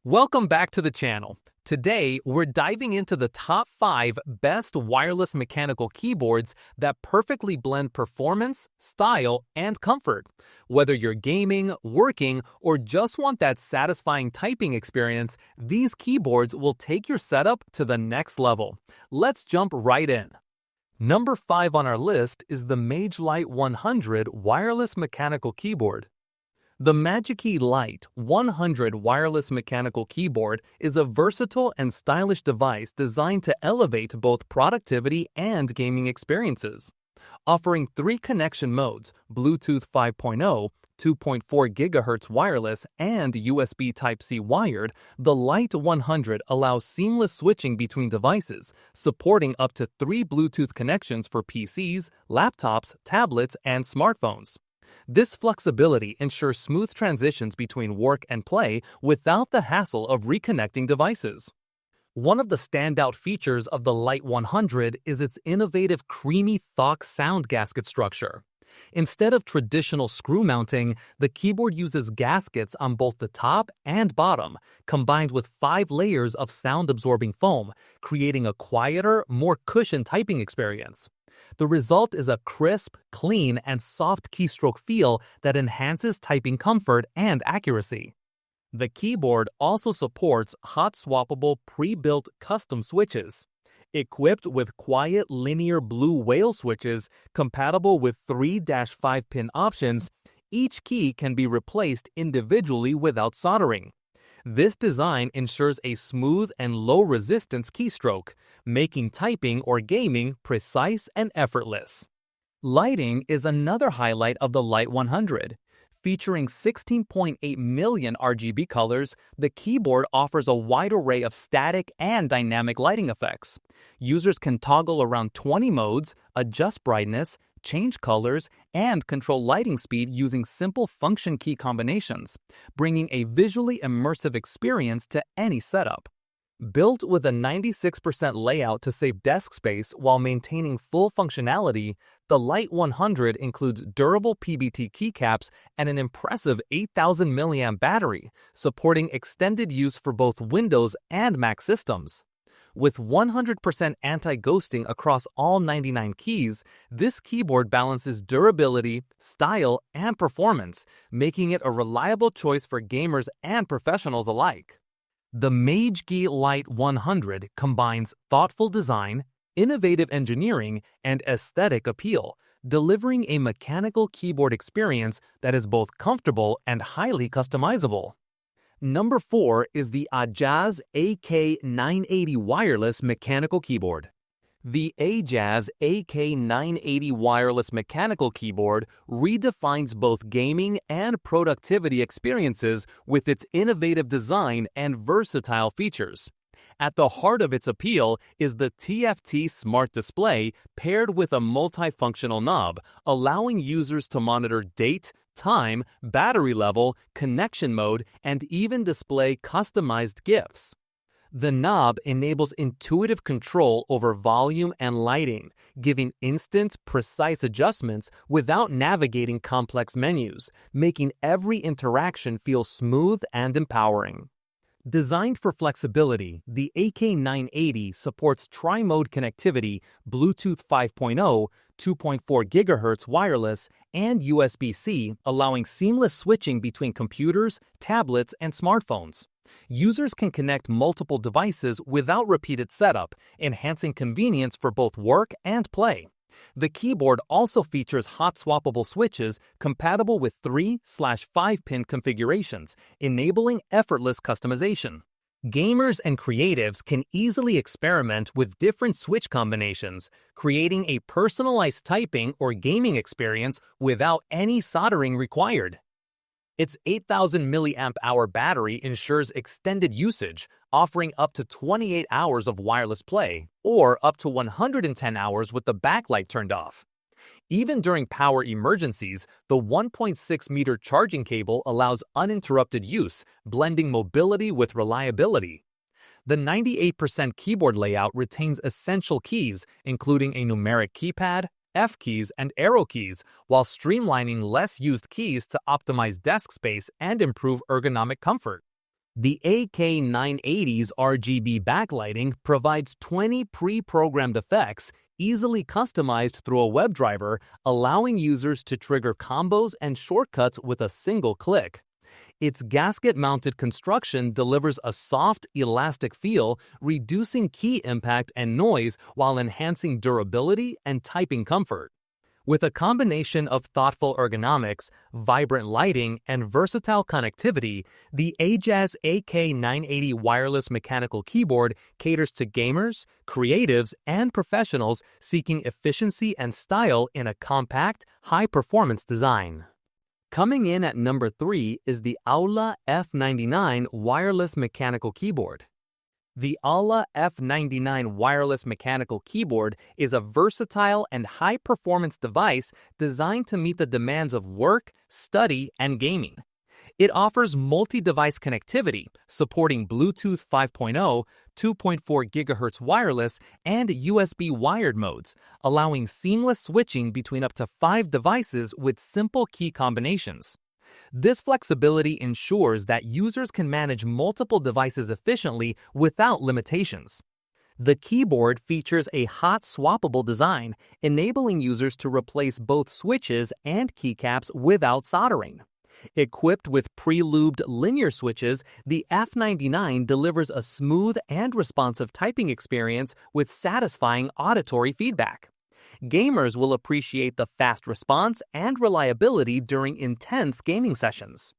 Welcome back to the channel. Today, we're diving into the top 5 best wireless mechanical keyboards that perfectly blend performance, style, and comfort. Whether you're gaming, working, or just want that satisfying typing experience, these keyboards will take your setup to the next level. Let's jump right in. Number 5 on our list is the Magegee Light 100 wireless mechanical keyboard. The Magegee Light 100 wireless mechanical keyboard is a versatile and stylish device designed to elevate both productivity and gaming experiences. Offering 3 connection modes, Bluetooth 5.0, 2.4 GHz wireless, and USB Type-C wired, the Light 100 allows seamless switching between devices, supporting up to 3 Bluetooth connections for PCs, laptops, tablets, and smartphones. This flexibility ensures smooth transitions between work and play without the hassle of reconnecting devices. One of the standout features of the Light 100 is its innovative creamy thock sound gasket structure. Instead of traditional screw mounting, the keyboard uses gaskets on both the top and bottom, combined with 5 layers of sound-absorbing foam, creating a quieter, more cushioned typing experience. The result is a crisp, clean, and soft keystroke feel that enhances typing comfort and accuracy. The keyboard also supports hot-swappable pre-built custom switches. Equipped with quiet linear blue whale switches compatible with 3-5-pin options, each key can be replaced individually without soldering. This design ensures a smooth and low-resistance keystroke, making typing or gaming precise and effortless. Lighting is another highlight of the Light 100. Featuring 16.8 million RGB colors, the keyboard offers a wide array of static and dynamic lighting effects. Users can toggle around 20 modes, adjust brightness, change colors, and control lighting speed using simple function key combinations, bringing a visually immersive experience to any setup. Built with a 96% layout to save desk space while maintaining full functionality, the Light 100 includes durable PBT keycaps and an impressive 8,000 mAh battery, supporting extended use for both Windows and Mac systems. With 100% anti-ghosting across all 99 keys, this keyboard balances durability, style, and performance, making it a reliable choice for gamers and professionals alike. The Magegee Light 100 combines thoughtful design, innovative engineering, and aesthetic appeal, delivering a mechanical keyboard experience that is both comfortable and highly customizable. Number 4 is the Ajazz AK980 wireless mechanical keyboard. The Ajazz AK980 wireless mechanical keyboard redefines both gaming and productivity experiences with its innovative design and versatile features. At the heart of its appeal is the TFT Smart Display paired with a multifunctional knob, allowing users to monitor date, time, battery level, connection mode, and even display customized GIFs. The knob enables intuitive control over volume and lighting, giving instant, precise adjustments without navigating complex menus, making every interaction feel smooth and empowering. Designed for flexibility, the AK980 supports tri-mode connectivity, Bluetooth 5.0, 2.4 GHz wireless, and USB-C, allowing seamless switching between computers, tablets, and smartphones. Users can connect multiple devices without repeated setup, enhancing convenience for both work and play. The keyboard also features hot-swappable switches compatible with 3/5-pin configurations, enabling effortless customization. Gamers and creatives can easily experiment with different switch combinations, creating a personalized typing or gaming experience without any soldering required. Its 8,000 mAh battery ensures extended usage, offering up to 28 hours of wireless play, or up to 110 hours with the backlight turned off. Even during power emergencies, the 1.6-meter charging cable allows uninterrupted use, blending mobility with reliability. The 98% keyboard layout retains essential keys, including a numeric keypad, F keys, and arrow keys, while streamlining less used keys to optimize desk space and improve ergonomic comfort. The AK980's RGB backlighting provides 20 pre-programmed effects easily customized through a WebDriver, allowing users to trigger combos and shortcuts with a single click. Its gasket-mounted construction delivers a soft, elastic feel, reducing key impact and noise while enhancing durability and typing comfort. With a combination of thoughtful ergonomics, vibrant lighting, and versatile connectivity, the Ajazz AK980 wireless mechanical keyboard caters to gamers, creatives, and professionals seeking efficiency and style in a compact, high-performance design. Coming in at number 3 is the Aula F99 wireless mechanical keyboard. The Aula F99 wireless mechanical keyboard is a versatile and high-performance device designed to meet the demands of work, study, and gaming. It offers multi-device connectivity, supporting Bluetooth 5.0, 2.4 GHz wireless, and USB wired modes, allowing seamless switching between up to 5 devices with simple key combinations. This flexibility ensures that users can manage multiple devices efficiently without limitations. The keyboard features a hot swappable design, enabling users to replace both switches and keycaps without soldering. Equipped with pre-lubed linear switches, the F99 delivers a smooth and responsive typing experience with satisfying auditory feedback. Gamers will appreciate the fast response and reliability during intense gaming sessions.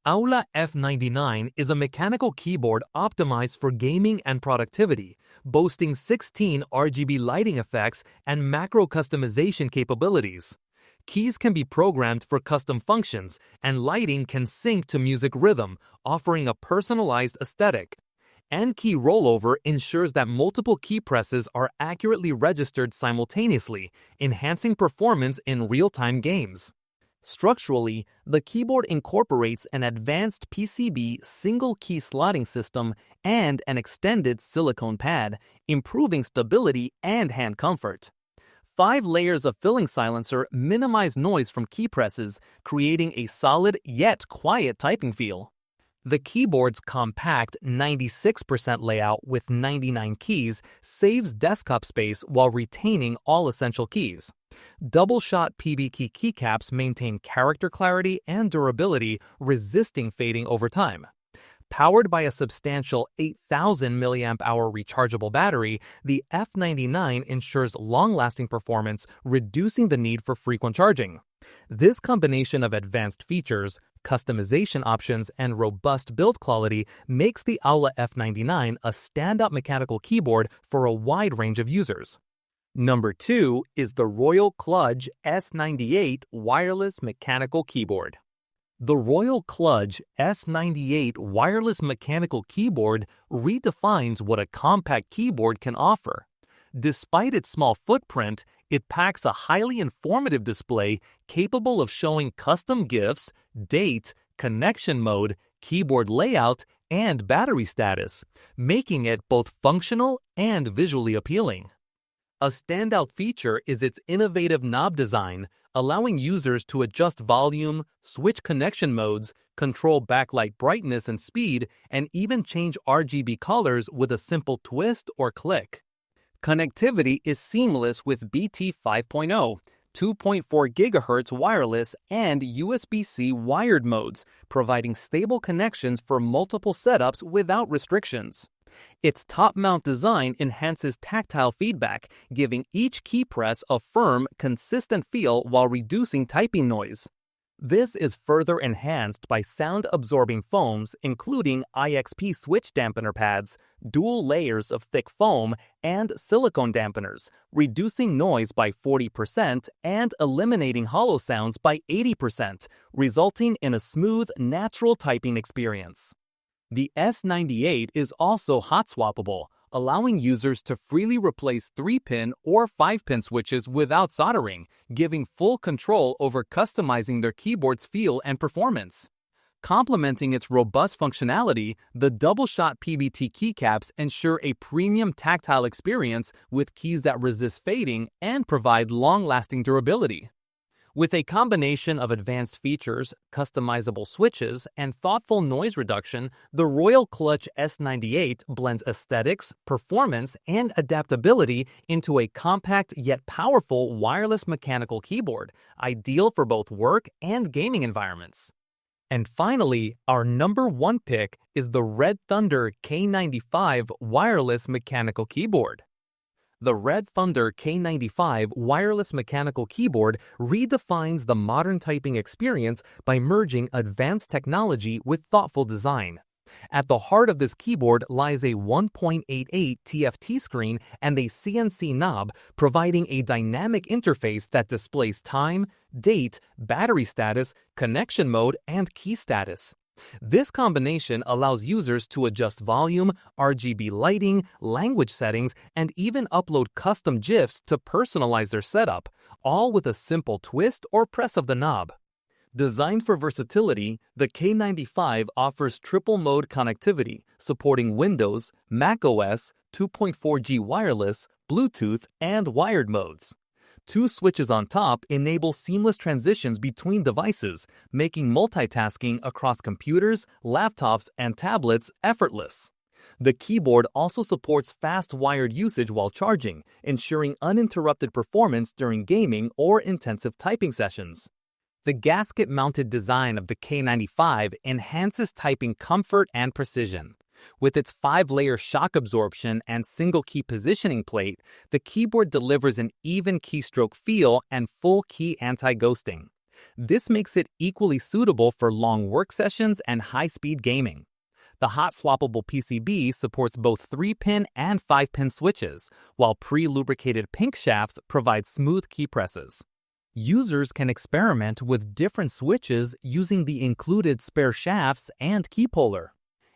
Aula F99 is a mechanical keyboard optimized for gaming and productivity, boasting 16 RGB lighting effects and macro customization capabilities. Keys can be programmed for custom functions, and lighting can sync to music rhythm, offering a personalized aesthetic. And key rollover ensures that multiple key presses are accurately registered simultaneously, enhancing performance in real-time games. Structurally, the keyboard incorporates an advanced PCB single-key slotting system and an extended silicone pad, improving stability and hand comfort. 5 layers of filling silencer minimize noise from key presses, creating a solid yet quiet typing feel. The keyboard's compact 96% layout with 99 keys saves desktop space while retaining all essential keys. Double-shot PB key keycaps maintain character clarity and durability, resisting fading over time. Powered by a substantial 8,000 mAh rechargeable battery, the F99 ensures long-lasting performance, reducing the need for frequent charging. This combination of advanced features, customization options, and robust build quality makes the Aula F99 a standout mechanical keyboard for a wide range of users. Number 2 is the Kludge S98 wireless mechanical keyboard. The Kludge S98 wireless mechanical keyboard redefines what a compact keyboard can offer. Despite its small footprint, it packs a highly informative display capable of showing custom GIFs, date, connection mode, keyboard layout, and battery status, making it both functional and visually appealing. A standout feature is its innovative knob design, allowing users to adjust volume, switch connection modes, control backlight brightness and speed, and even change RGB colors with a simple twist or click. Connectivity is seamless with BT 5.0, 2.4 GHz wireless, and USB-C wired modes, providing stable connections for multiple setups without restrictions. Its top-mount design enhances tactile feedback, giving each key press a firm, consistent feel while reducing typing noise. This is further enhanced by sound-absorbing foams, including IXP switch dampener pads, dual layers of thick foam, and silicone dampeners, reducing noise by 40% and eliminating hollow sounds by 80%, resulting in a smooth, natural typing experience. The S98 is also hot-swappable, allowing users to freely replace 3-pin or 5-pin switches without soldering, giving full control over customizing their keyboard's feel and performance. Complementing its robust functionality, the double-shot PBT keycaps ensure a premium tactile experience with keys that resist fading and provide long-lasting durability. With a combination of advanced features, customizable switches, and thoughtful noise reduction, the Royal Kludge S98 blends aesthetics, performance, and adaptability into a compact yet powerful wireless mechanical keyboard, ideal for both work and gaming environments. And finally, our number one pick is the Red Thunder K95 wireless mechanical keyboard. The Red Thunder K95 wireless mechanical keyboard redefines the modern typing experience by merging advanced technology with thoughtful design. At the heart of this keyboard lies a 1.88 TFT screen and a CNC knob, providing a dynamic interface that displays time, date, battery status, connection mode, and key status. This combination allows users to adjust volume, RGB lighting, language settings, and even upload custom GIFs to personalize their setup, all with a simple twist or press of the knob. Designed for versatility, the K95 offers triple-mode connectivity, supporting Windows, macOS, 2.4G wireless, Bluetooth, and wired modes. Two switches on top enable seamless transitions between devices, making multitasking across computers, laptops, and tablets effortless. The keyboard also supports fast wired usage while charging, ensuring uninterrupted performance during gaming or intensive typing sessions. The gasket-mounted design of the K95 enhances typing comfort and precision. With its 5-layer shock absorption and single-key positioning plate, the keyboard delivers an even keystroke feel and full-key anti-ghosting. This makes it equally suitable for long work sessions and high-speed gaming. The hot floppable PCB supports both 3-pin and 5-pin switches, while pre-lubricated pink shafts provide smooth key presses. Users can experiment with different switches using the included spare shafts and key puller.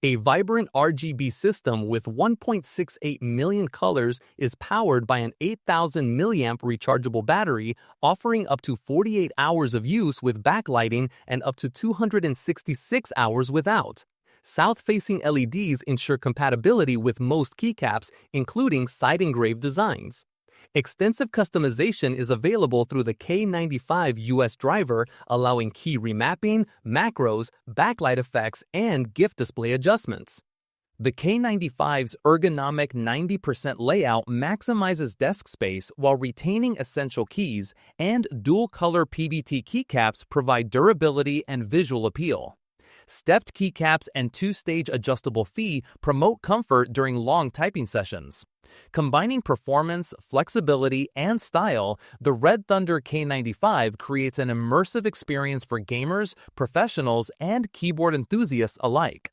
A vibrant RGB system with 1.68 million colors is powered by an 8,000 mAh rechargeable battery, offering up to 48 hours of use with backlighting and up to 266 hours without. South-facing LEDs ensure compatibility with most keycaps, including side-engraved designs. Extensive customization is available through the K95 US driver, allowing key remapping, macros, backlight effects, and gift display adjustments. The K95's ergonomic 90% layout maximizes desk space while retaining essential keys, and dual-color PBT keycaps provide durability and visual appeal. Stepped keycaps and 2-stage adjustable fee promote comfort during long typing sessions. Combining performance, flexibility, and style, the Red Thunder K95 creates an immersive experience for gamers, professionals, and keyboard enthusiasts alike.